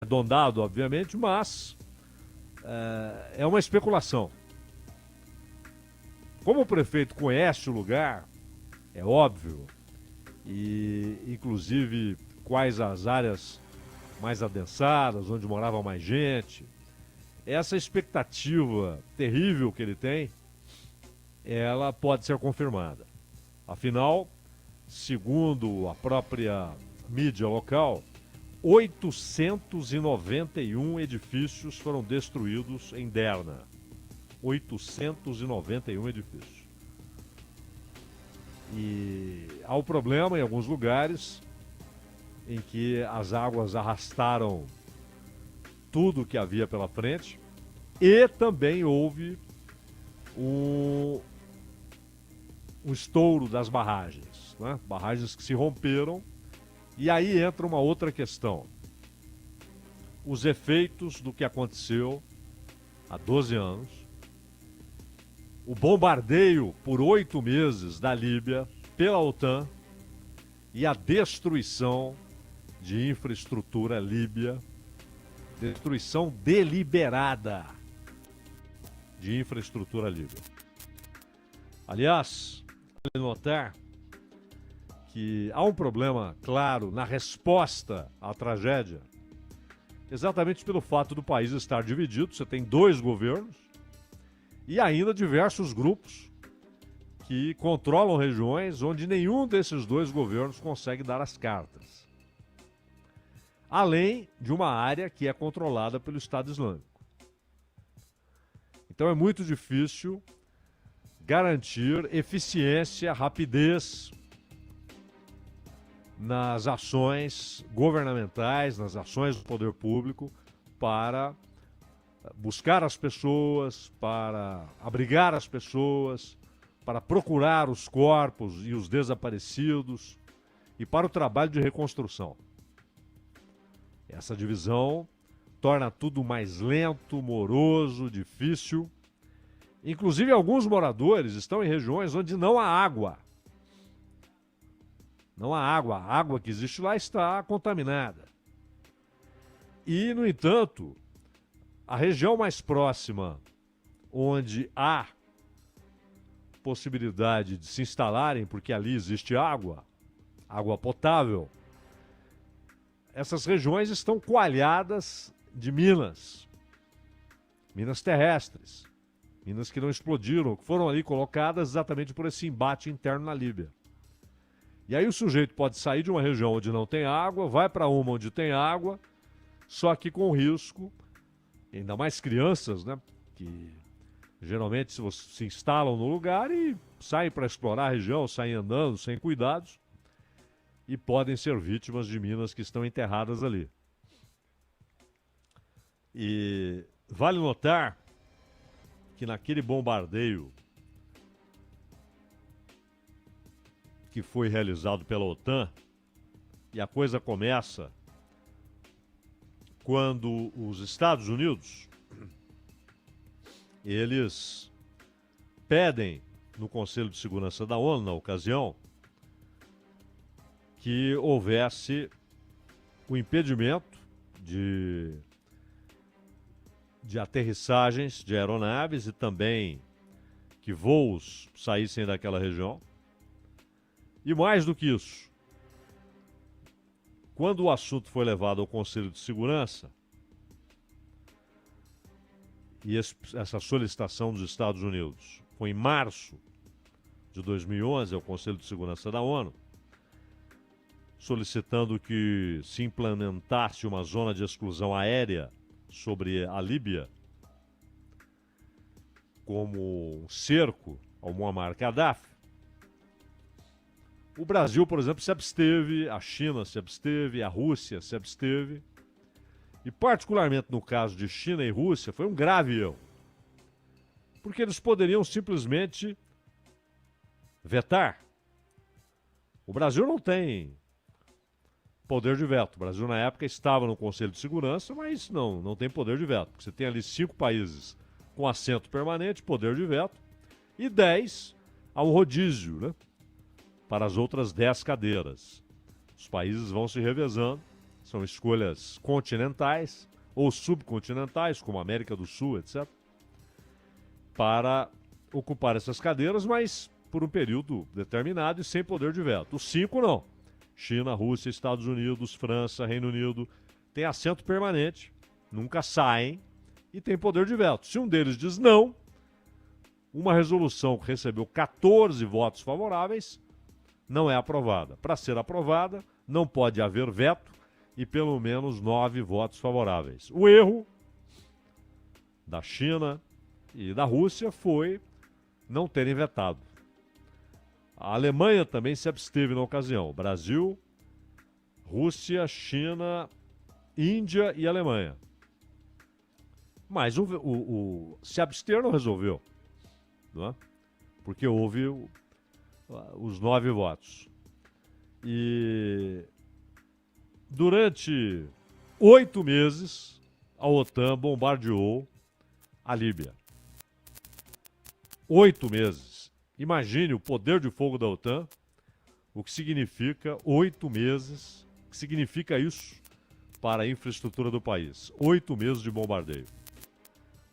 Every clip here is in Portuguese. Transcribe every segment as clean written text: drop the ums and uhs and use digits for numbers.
arredondado, obviamente, mas é uma especulação. Como o prefeito conhece o lugar, é óbvio, e inclusive quais as áreas mais adensadas, onde morava mais gente, essa expectativa terrível que ele tem, ela pode ser confirmada. Afinal, segundo a própria mídia local, 891 edifícios foram destruídos em Derna. 891 edifícios. E há o problema em alguns lugares em que as águas arrastaram tudo que havia pela frente e também houve um estouro das barragens, né? Barragens que se romperam. E aí entra uma outra questão. Os efeitos do que aconteceu há 12 anos, o bombardeio por 8 meses da Líbia pela OTAN e a destruição de infraestrutura líbia, destruição deliberada de infraestrutura líbia. Aliás, vale notar que há um problema claro na resposta à tragédia, exatamente pelo fato do país estar dividido. Você tem dois governos e ainda diversos grupos que controlam regiões onde nenhum desses dois governos consegue dar as cartas. Além de uma área que é controlada pelo Estado Islâmico. Então é muito difícil garantir eficiência, rapidez nas ações governamentais, nas ações do poder público para buscar as pessoas, para abrigar as pessoas, para procurar os corpos e os desaparecidos e para o trabalho de reconstrução. Essa divisão torna tudo mais lento, moroso, difícil. Inclusive, alguns moradores estão em regiões onde não há água. Não há água. A água que existe lá está contaminada. E, no entanto, a região mais próxima, onde há possibilidade de se instalarem, porque ali existe água, água potável, essas regiões estão coalhadas de minas. Minas terrestres. Minas que não explodiram, que foram ali colocadas exatamente por esse embate interno na Líbia. E aí o sujeito pode sair de uma região onde não tem água, vai para uma onde tem água, só que com risco, ainda mais crianças, né? Que geralmente se instalam no lugar e saem para explorar a região, saem andando sem cuidados e podem ser vítimas de minas que estão enterradas ali. E vale notar que naquele bombardeio que foi realizado pela OTAN, e a coisa começa quando os Estados Unidos eles pedem no Conselho de Segurança da ONU, na ocasião, que houvesse o impedimento de aterrissagens de aeronaves e também que voos saíssem daquela região. E mais do que isso, quando o assunto foi levado ao Conselho de Segurança, e essa solicitação dos Estados Unidos foi em março de 2011 ao Conselho de Segurança da ONU, solicitando que se implementasse uma zona de exclusão aérea sobre a Líbia, como um cerco ao Muammar Gaddafi. O Brasil, por exemplo, se absteve, a China se absteve, a Rússia se absteve. E particularmente no caso de China e Rússia, foi um grave erro. Porque eles poderiam simplesmente vetar. O Brasil não tem poder de veto. O Brasil, na época, estava no Conselho de Segurança, mas não tem poder de veto. Porque você tem ali 5 países com assento permanente, poder de veto, e 10 há um rodízio, né? Para as outras 10 cadeiras. Os países vão se revezando, São escolhas continentais ou subcontinentais, como América do Sul, etc., para ocupar essas cadeiras, mas por um período determinado e sem poder de veto. Os 5 não. China, Rússia, Estados Unidos, França, Reino Unido têm assento permanente, nunca saem e têm poder de veto. Se um deles diz não, uma resolução que recebeu 14 votos favoráveis não é aprovada. Para ser aprovada, não pode haver veto e pelo menos 9 votos favoráveis. O erro da China e da Rússia foi não terem vetado. A Alemanha também se absteve na ocasião. Brasil, Rússia, China, Índia e Alemanha. Mas se abster não resolveu, não é? Porque houve os 9 votos. E durante 8 meses, a OTAN bombardeou a Líbia. 8 meses. Imagine o poder de fogo da OTAN, o que significa 8 meses, o que significa isso para a infraestrutura do país. 8 meses de bombardeio.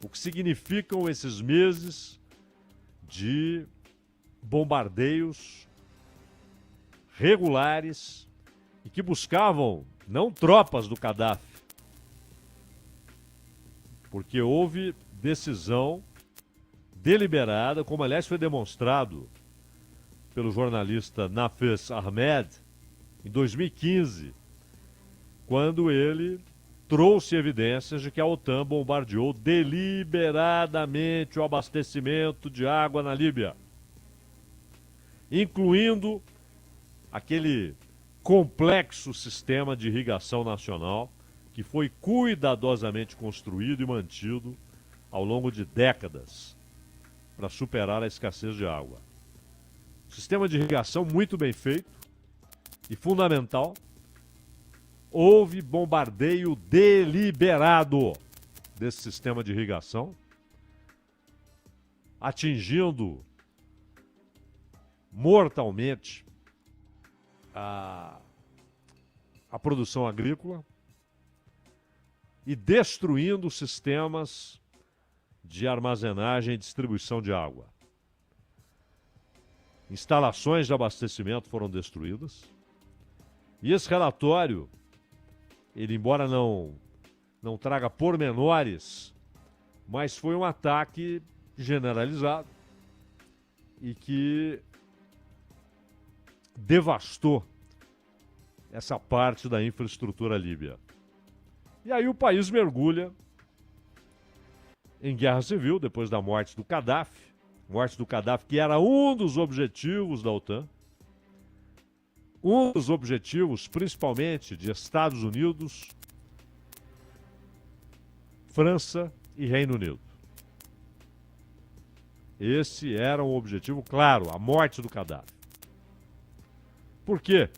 O que significam esses meses de bombardeios regulares e que buscavam não tropas do Gaddafi, porque houve decisão deliberada, como aliás foi demonstrado pelo jornalista Nafez Ahmed em 2015, quando ele trouxe evidências de que a OTAN bombardeou deliberadamente o abastecimento de água na Líbia, incluindo aquele complexo sistema de irrigação nacional que foi cuidadosamente construído e mantido ao longo de décadas para superar a escassez de água. Sistema de irrigação muito bem feito e fundamental. Houve bombardeio deliberado desse sistema de irrigação, atingindo mortalmente a produção agrícola e destruindo sistemas de armazenagem e distribuição de água. Instalações de abastecimento foram destruídas. E esse relatório, ele embora não traga pormenores, mas foi um ataque generalizado e que devastou essa parte da infraestrutura líbia. E aí o país mergulha em guerra civil depois da morte do Gaddafi. Morte do Gaddafi, que era um dos objetivos da OTAN. Um dos objetivos, principalmente, de Estados Unidos, França e Reino Unido. Esse era um objetivo claro, a morte do Gaddafi. Por quê?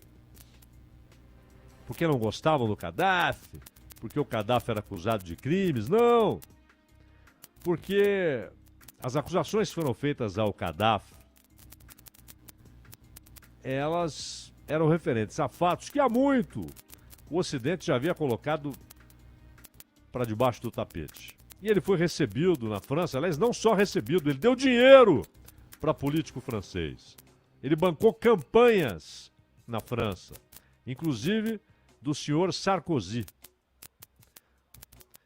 Porque não gostavam do Gaddafi? Porque o Gaddafi era acusado de crimes? Não! Porque as acusações que foram feitas ao Gaddafi, elas eram referentes a fatos que há muito o Ocidente já havia colocado para debaixo do tapete. E ele foi recebido na França, aliás, não só recebido, ele deu dinheiro para político francês. Ele bancou campanhas na França, inclusive do senhor Sarkozy.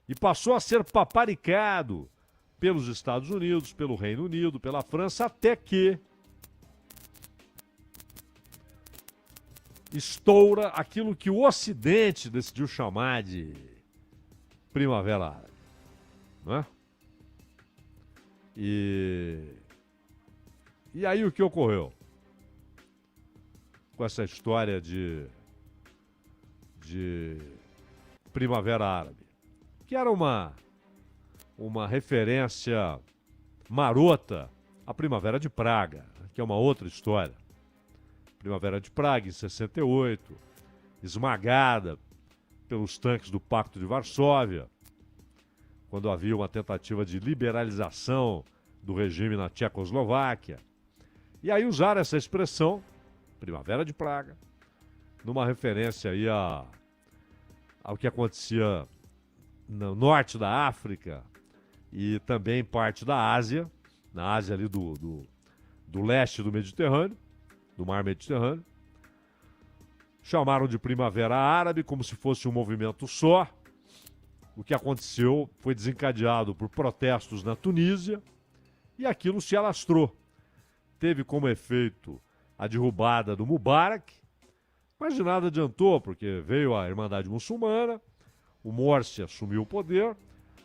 E passou a ser paparicado pelos Estados Unidos, pelo Reino Unido, pela França, até que estoura aquilo que o Ocidente decidiu chamar de Primavera Árabe, não é? E aí o que ocorreu com essa história de Primavera Árabe? Que era uma referência marota à Primavera de Praga, que é uma outra história. Primavera de Praga, em 68, esmagada pelos tanques do Pacto de Varsóvia, quando havia uma tentativa de liberalização do regime na Tchecoslováquia. E aí usaram essa expressão, Primavera de Praga, numa referência aí ao que acontecia no norte da África e também parte da Ásia, na Ásia ali do leste do Mediterrâneo, do mar Mediterrâneo. Chamaram de Primavera Árabe como se fosse um movimento só. O que aconteceu foi desencadeado por protestos na Tunísia e aquilo se alastrou. Teve como efeito a derrubada do Mubarak, mas de nada adiantou, porque veio a Irmandade Muçulmana, o Morsi assumiu o poder,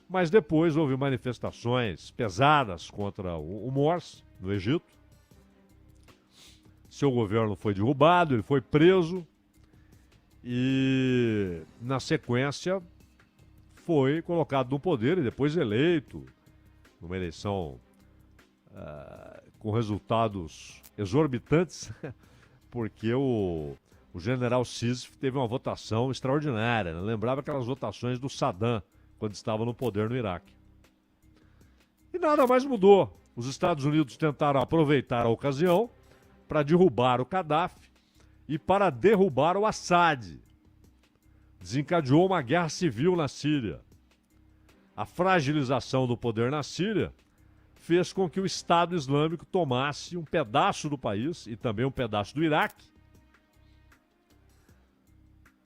mas depois houve manifestações pesadas contra o Morsi no Egito. Seu governo foi derrubado, ele foi preso e, na sequência, foi colocado no poder e depois eleito numa eleição com resultados exorbitantes, porque o general Sisi teve uma votação extraordinária, né? Lembrava aquelas votações do Saddam quando estava no poder no Iraque. E nada mais mudou. Os Estados Unidos tentaram aproveitar a ocasião para derrubar o Gaddafi e para derrubar o Assad. Desencadeou uma guerra civil na Síria. A fragilização do poder na Síria fez com que o Estado Islâmico tomasse um pedaço do país e também um pedaço do Iraque,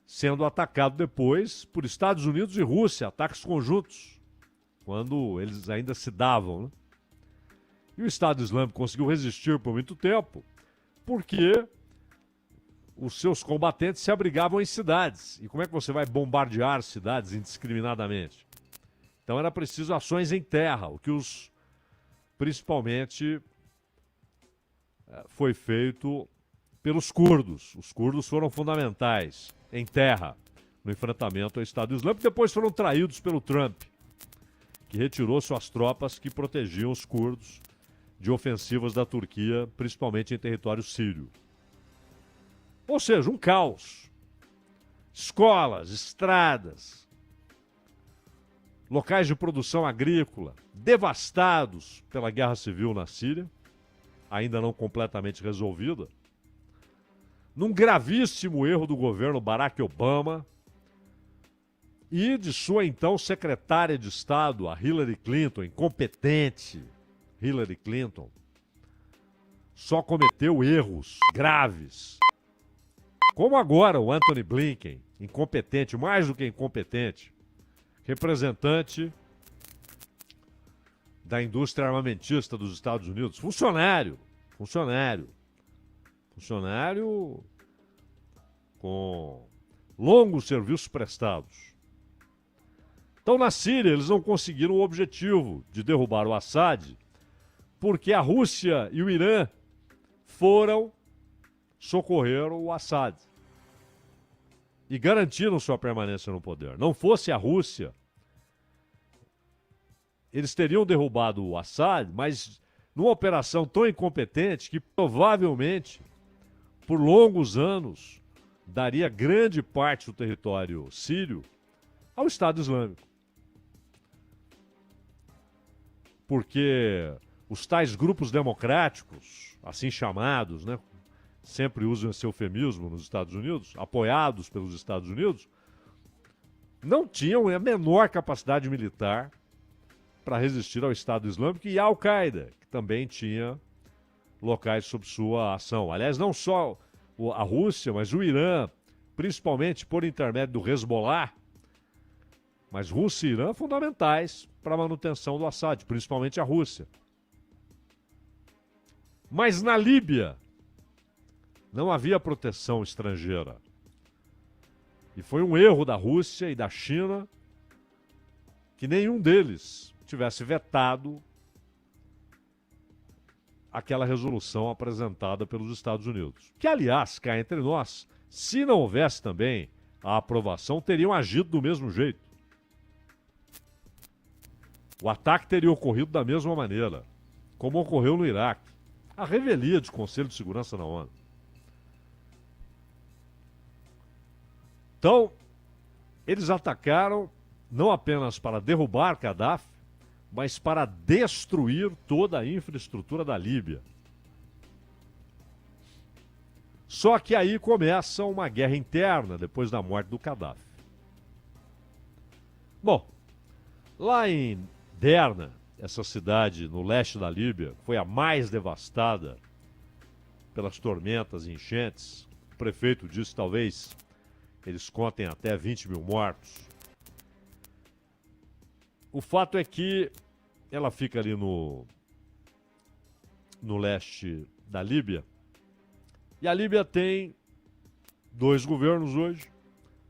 sendo atacado depois por Estados Unidos e Rússia, ataques conjuntos, quando eles ainda se davam, né? E o Estado Islâmico conseguiu resistir por muito tempo, porque os seus combatentes se abrigavam em cidades. E como é que você vai bombardear cidades indiscriminadamente? Então era preciso ações em terra, o que principalmente foi feito pelos curdos. Os curdos foram fundamentais em terra no enfrentamento ao Estado Islâmico. Depois foram traídos pelo Trump, que retirou suas tropas que protegiam os curdos de ofensivas da Turquia, principalmente em território sírio. Ou seja, um caos. Escolas, estradas, locais de produção agrícola devastados pela guerra civil na Síria, ainda não completamente resolvida. Num gravíssimo erro do governo Barack Obama e de sua então secretária de Estado, a Hillary Clinton, incompetente. Hillary Clinton só cometeu erros graves. Como agora o Antony Blinken, incompetente, mais do que incompetente, representante da indústria armamentista dos Estados Unidos, funcionário com longos serviços prestados. Então, na Síria, eles não conseguiram o objetivo de derrubar o Assad, porque a Rússia e o Irã foram socorrer o Assad e garantiram sua permanência no poder. Não fosse a Rússia, eles teriam derrubado o Assad, mas numa operação tão incompetente que provavelmente, por longos anos, daria grande parte do território sírio ao Estado Islâmico. Porque os tais grupos democráticos, assim chamados, né, sempre usam esse eufemismo nos Estados Unidos, apoiados pelos Estados Unidos, não tinham a menor capacidade militar para resistir ao Estado Islâmico e à Al-Qaeda, que também tinha locais sob sua ação. Aliás, não só a Rússia, mas o Irã, principalmente por intermédio do Hezbollah, mas Rússia e Irã fundamentais para a manutenção do Assad, principalmente a Rússia. Mas na Líbia não havia proteção estrangeira. E foi um erro da Rússia e da China que nenhum deles tivesse vetado aquela resolução apresentada pelos Estados Unidos. Que, aliás, cá entre nós, se não houvesse também a aprovação, teriam agido do mesmo jeito. O ataque teria ocorrido da mesma maneira, como ocorreu no Iraque. A revelia de Conselho de Segurança da ONU. Então, eles atacaram não apenas para derrubar Gaddafi, mas para destruir toda a infraestrutura da Líbia. Só que aí começa uma guerra interna depois da morte do Gaddafi. Bom, lá em Derna, essa cidade no leste da Líbia, foi a mais devastada pelas tormentas e enchentes. O prefeito disse talvez eles contem até 20 mil mortos. O fato é que ela fica ali no leste da Líbia. E a Líbia tem 2 governos hoje.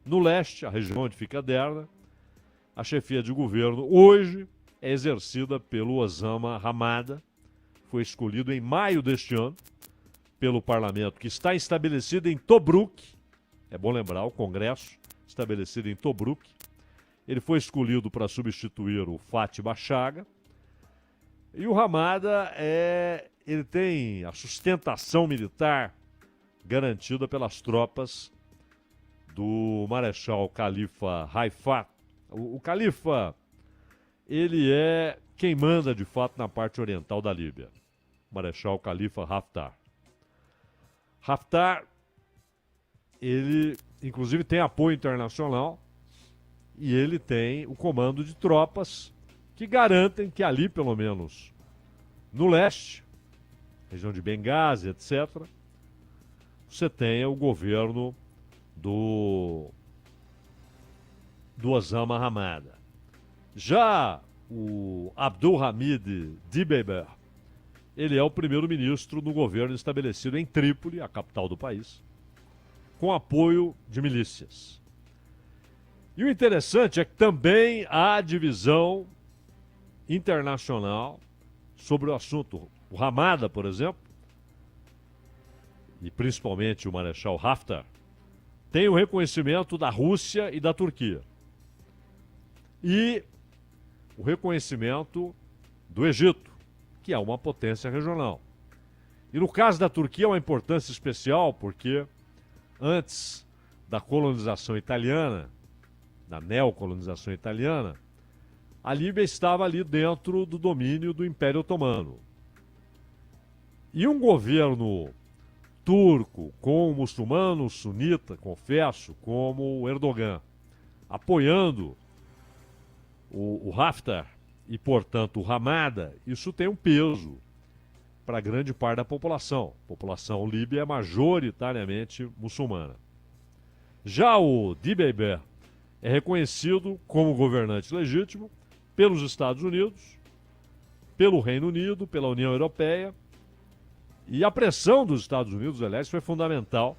No leste, a região onde fica Derna, a chefia de governo hoje é exercida pelo Osama Hamada. Foi escolhido em maio deste ano pelo parlamento, que está estabelecido em Tobruk. É bom lembrar, o Congresso estabelecido em Tobruk. Ele foi escolhido para substituir o Fatih Bachaga. E o Hamada ele tem a sustentação militar garantida pelas tropas do Marechal Khalifa Haftar. O Khalifa, ele é quem manda de fato na parte oriental da Líbia. Marechal Khalifa Haftar. Haftar, ele inclusive tem apoio internacional e ele tem o comando de tropas que garantem que ali, pelo menos no leste, região de Benghazi, etc., você tenha o governo do Osama Hamada. Já o Abdulhamid Dibeiber, ele é o primeiro-ministro do governo estabelecido em Trípoli, a capital do país, com apoio de milícias. E o interessante é que também há divisão internacional sobre o assunto. O Hamada, por exemplo, e principalmente o Marechal Haftar, tem o reconhecimento da Rússia e da Turquia. E o reconhecimento do Egito, que é uma potência regional. E no caso da Turquia, é uma importância especial, porque antes da colonização italiana, da neocolonização italiana, a Líbia estava ali dentro do domínio do Império Otomano. E um governo turco com um muçulmano sunita, confesso, como o Erdogan, apoiando o Haftar e, portanto, o Hamada, isso tem um peso para grande parte da população. A população líbia é majoritariamente muçulmana. Já o Dibeiber é reconhecido como governante legítimo pelos Estados Unidos, pelo Reino Unido, pela União Europeia. E a pressão dos Estados Unidos, aliás, foi fundamental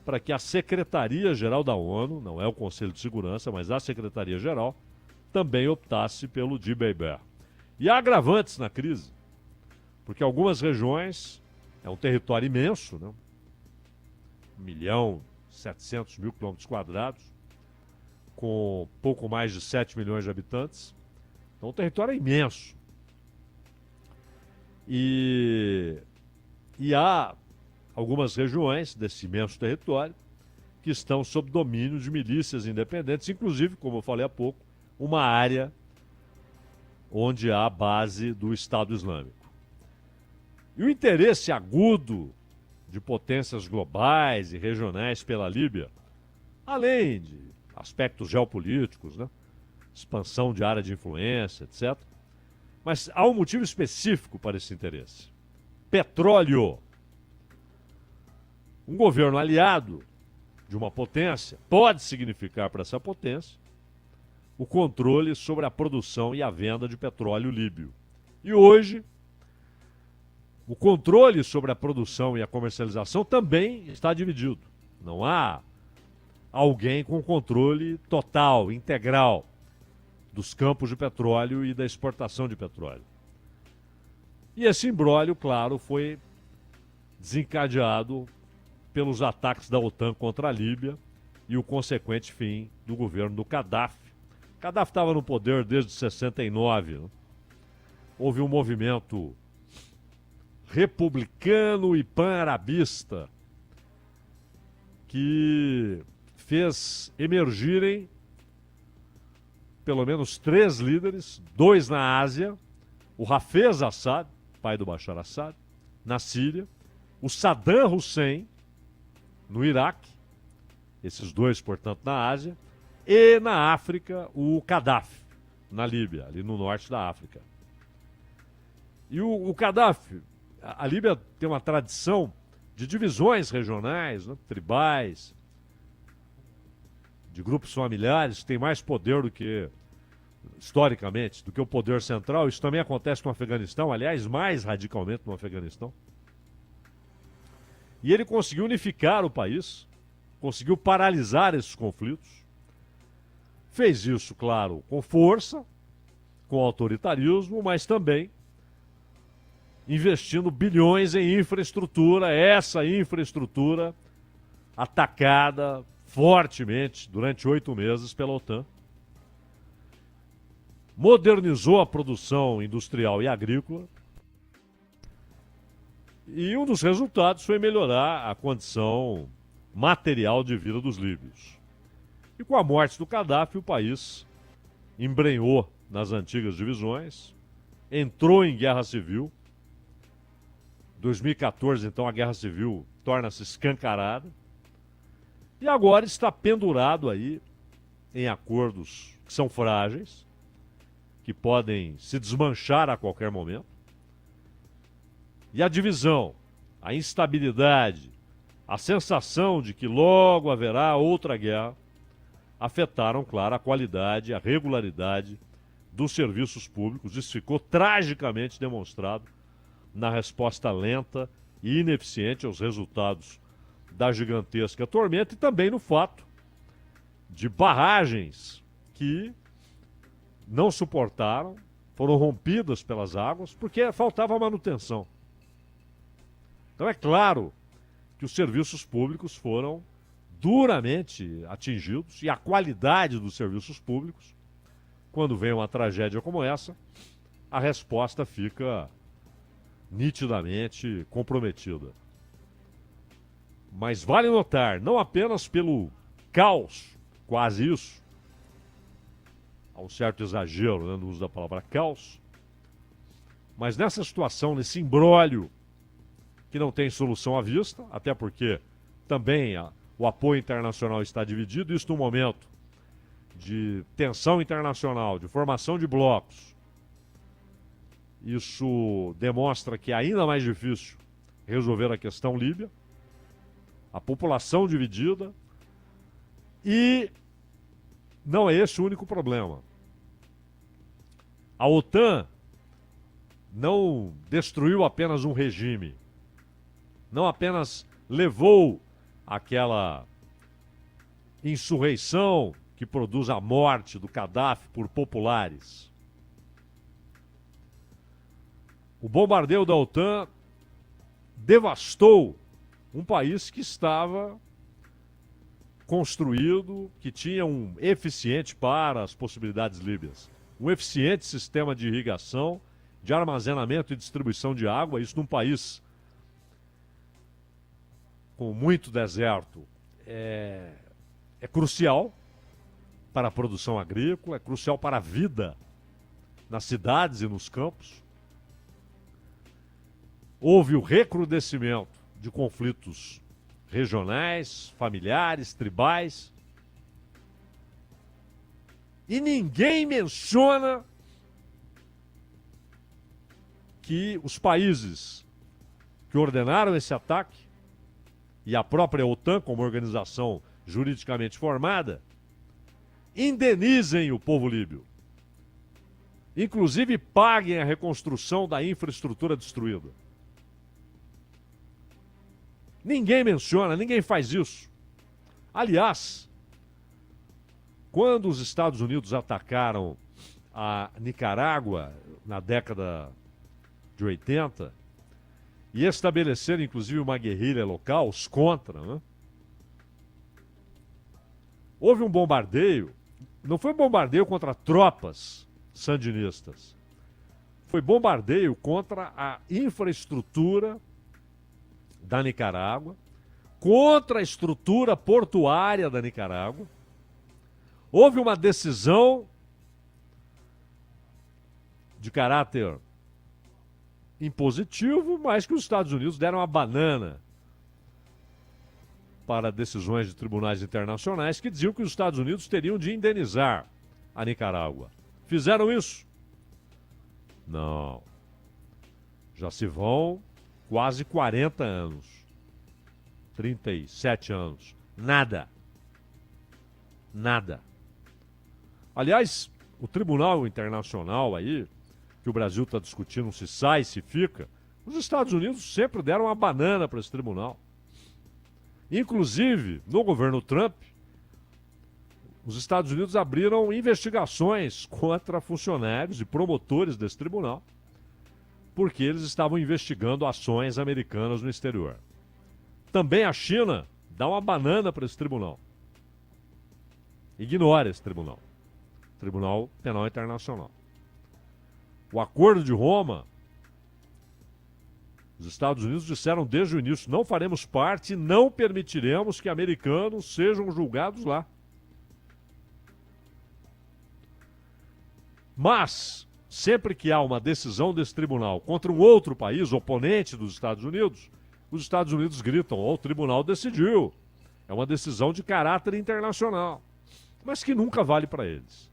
para que a Secretaria-Geral da ONU, não é o Conselho de Segurança, mas a Secretaria-Geral, também optasse pelo Dibeiber. E há agravantes na crise, porque algumas regiões, é um território imenso, né? 1.700.000 quilômetros quadrados, com pouco mais de 7 milhões de habitantes. Então o território é imenso. E há algumas regiões desse imenso território que estão sob domínio de milícias independentes, inclusive, como eu falei há pouco, uma área onde há a base do Estado Islâmico. E o interesse agudo de potências globais e regionais pela Líbia, além de aspectos geopolíticos, né? Expansão de área de influência, etc. Mas há um motivo específico para esse interesse. Petróleo. Um governo aliado de uma potência pode significar para essa potência o controle sobre a produção e a venda de petróleo líbio. E hoje, o controle sobre a produção e a comercialização também está dividido. Não há alguém com controle total, integral, dos campos de petróleo e da exportação de petróleo. E esse imbróglio, claro, foi desencadeado pelos ataques da OTAN contra a Líbia e o consequente fim do governo do Gaddafi. Gaddafi estava no poder desde 69. Né? Houve um movimento republicano e pan-arabista que fez emergirem pelo menos 3 líderes, 2 na Ásia, o Hafez Assad, pai do Bashar Assad, na Síria, o Saddam Hussein, no Iraque, esses 2, portanto, na Ásia, e na África o Gaddafi, na Líbia, ali no norte da África. E o Gaddafi, a Líbia tem uma tradição de divisões regionais, né, tribais, de grupos familiares, que tem mais poder do que, historicamente, do que o poder central. Isso também acontece no Afeganistão, aliás, mais radicalmente no Afeganistão. E ele conseguiu unificar o país, conseguiu paralisar esses conflitos. Fez isso, claro, com força, com autoritarismo, mas também investindo bilhões em infraestrutura, essa infraestrutura atacada fortemente durante 8 meses pela OTAN. Modernizou a produção industrial e agrícola. E um dos resultados foi melhorar a condição material de vida dos líbios. E com a morte do Gaddafi, o país embrenhou nas antigas divisões, entrou em guerra civil. 2014, então, a guerra civil torna-se escancarada. E agora está pendurado aí em acordos que são frágeis, que podem se desmanchar a qualquer momento. E a divisão, a instabilidade, a sensação de que logo haverá outra guerra, afetaram, claro, a qualidade, a regularidade dos serviços públicos. Isso ficou tragicamente demonstrado na resposta lenta e ineficiente aos resultados da gigantesca tormenta e também no fato de barragens que não suportaram, foram rompidas pelas águas porque faltava manutenção. Então é claro que os serviços públicos foram duramente atingidos e a qualidade dos serviços públicos, quando vem uma tragédia como essa, a resposta fica nitidamente comprometida. Mas vale notar, não apenas pelo caos, quase isso, há um certo exagero, né, no uso da palavra caos, mas nessa situação, nesse imbróglio que não tem solução à vista, até porque também o apoio internacional está dividido, isso no momento de tensão internacional, de formação de blocos. Isso demonstra que é ainda mais difícil resolver a questão líbia, a população dividida, e não é esse o único problema. A OTAN não destruiu apenas um regime, não apenas levou aquela insurreição que produz a morte do Gaddafi por populares. O bombardeio da OTAN devastou um país que estava construído, que tinha um eficiente para as possibilidades líbias, um eficiente sistema de irrigação, de armazenamento e distribuição de água, isso num país com muito deserto, é crucial para a produção agrícola, é crucial para a vida nas cidades e nos campos. Houve o recrudescimento de conflitos regionais, familiares, tribais. E ninguém menciona que os países que ordenaram esse ataque e a própria OTAN, como organização juridicamente formada, indenizem o povo líbio. Inclusive paguem a reconstrução da infraestrutura destruída. Ninguém menciona, ninguém faz isso. Aliás, quando os Estados Unidos atacaram a Nicarágua na década de 80 e estabeleceram inclusive uma guerrilha local, os Contra, né? Houve um bombardeio, não foi bombardeio contra tropas sandinistas, foi bombardeio contra a infraestrutura da Nicarágua, contra a estrutura portuária da Nicarágua. Houve uma decisão de caráter impositivo, mas que os Estados Unidos deram a banana para decisões de tribunais internacionais que diziam que os Estados Unidos teriam de indenizar a Nicarágua. Fizeram isso? Não. Já se vão quase 40 anos. 37 anos. Nada. Nada. Aliás, o Tribunal Internacional aí, que o Brasil está discutindo se sai, se fica, os Estados Unidos sempre deram uma banana para esse tribunal. Inclusive, no governo Trump, os Estados Unidos abriram investigações contra funcionários e promotores desse tribunal, porque eles estavam investigando ações americanas no exterior. Também a China dá uma banana para esse tribunal. Ignora esse tribunal. Tribunal Penal Internacional. O Acordo de Roma, os Estados Unidos disseram desde o início: não faremos parte, não permitiremos que americanos sejam julgados lá. Mas, sempre que há uma decisão desse tribunal contra um outro país, oponente dos Estados Unidos, os Estados Unidos gritam: o tribunal decidiu. É uma decisão de caráter internacional, mas que nunca vale para eles.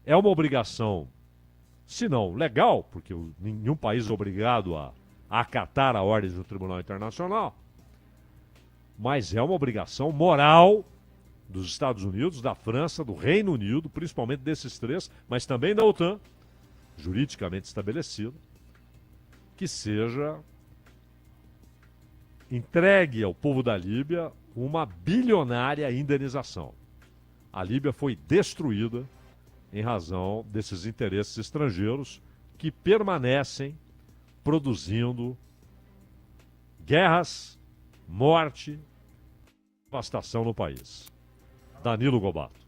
É uma obrigação, se não legal, porque nenhum país é obrigado a acatar a ordem do Tribunal Internacional, mas é uma obrigação moral dos Estados Unidos, da França, do Reino Unido, principalmente desses três, mas também da OTAN, juridicamente estabelecido, que seja entregue ao povo da Líbia uma bilionária indenização. A Líbia foi destruída em razão desses interesses estrangeiros que permanecem produzindo guerras, morte, devastação no país. Danilo Gobato.